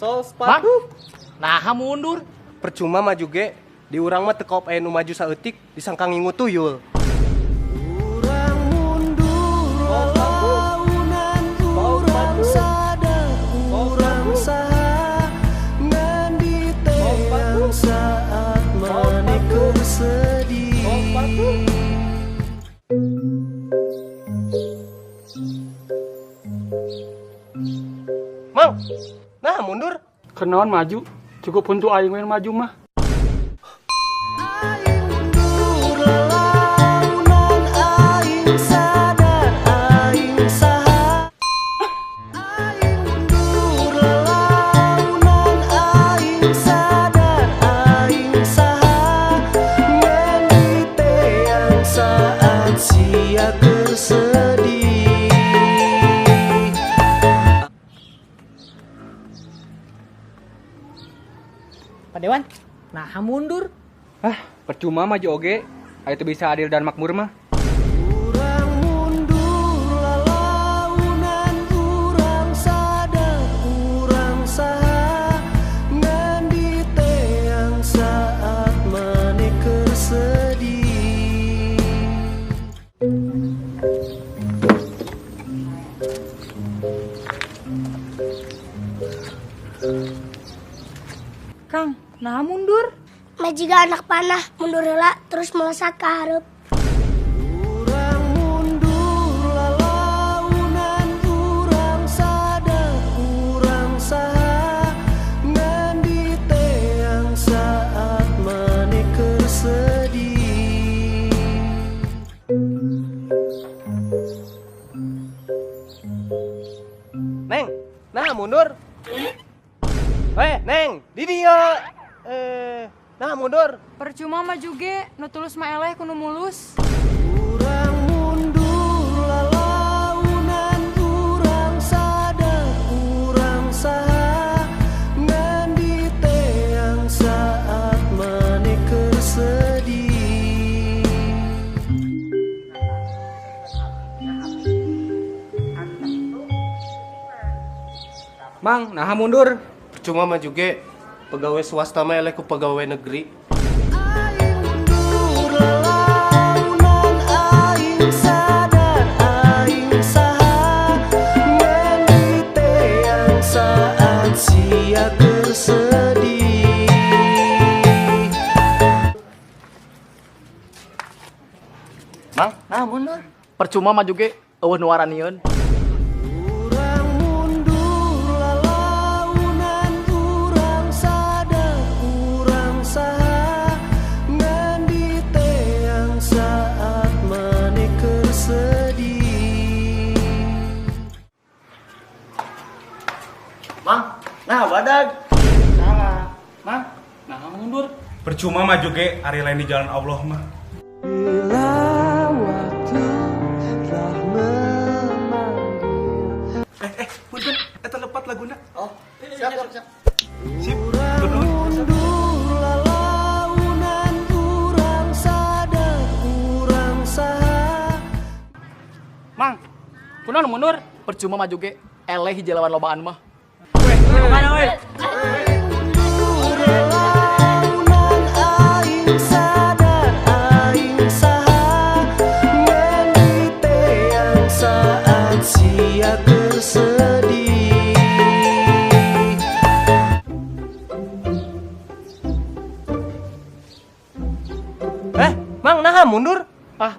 sol sepatu. Nah mundur. Percuma maju ge, di urang mah teu kaop aya nu maju saeutik disangka ngingu tuyul. Urang mundur lalaunan urang sadar urang saha ngandi teh saat menikung sedih. Mang, nah mundur. Kenaon maju, cukup untuk aing we maju mah. Aing mundur lalaunan aing sadar aing saha. Aing mundur lalaunan aing sadar aing saha. Ngendi teh yang saat sia bersedih. Pak Dewan, nah mundur. Percuma maju oge, aya teu bisa adil dan makmur mah. Urang mundur lalaunan urang sadar urang saha ngandi teh yang saat menikeur sedih. Kang, nah mundur. Majiga anak panah mundur heula terus melesat ke hareup. Urang mundur lalaunan urang sadar urang saha ngandi teh yang saat menikeur sedih. Neng, nah mundur. Neng, di dia. Nah mundur. Percuma maju ge, nu tulus mah eleh kudu mulus. Urang mundur lalaunan urang sadar urang saha ngandi teh yang saat menikeur sedih. Mang, nah mundur. Percuma mah juga pegawai swasta mah eleh ku pegawai negeri. Aing mundur lalaunan aing sadar aing saha ngandi teh yang saat sia bersedih. Mang, nah mundur. Percuma maju ge, eueuh nu waranieun. Urang mundur lalaunan urang sadar urang saha ngandi teh yang saat menikeur sedih. Mang, nah badag. Salah. Mang, nah mundur. Percuma maju ge, ari lain di jalan Allah mah. Bila waktu telah memanggil. Punten, eta lepat laguna. Oh, siap. Sip, Urang mundur lalaunan urang sadar urang saha. Mang, kunaon mundur? Percuma maju ge, eleh hiji lawan lobaan mah. Mana we? Lalaunan aing sadar aing saha ngandi teh yang saat sia bersedih. Mang, nah mundur.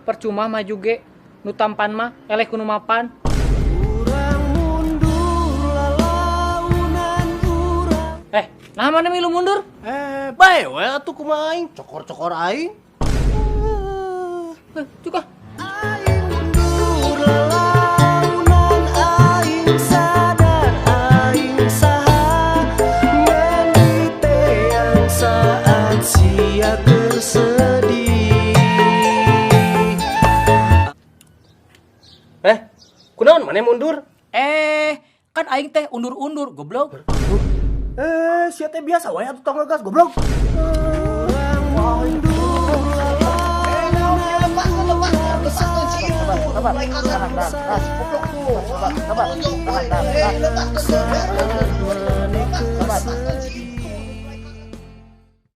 Percuma maju ge, nu tampan mah eleh kudu mapan. Urang mundur lalaunan urang. Nah mana milu mundur? Bae we atuh kumaha aing, cokor-cokor aing. Juga. Aing mundur lalaunan aing sadar aing saha ngandi teh yang saat sia bersedih. Kunaon maneh mundur? Kan aing teh undur-undur, goblok. Sia teh biasa wae atuh tong ngegas goblok. Urang mundur lalaunan sabar.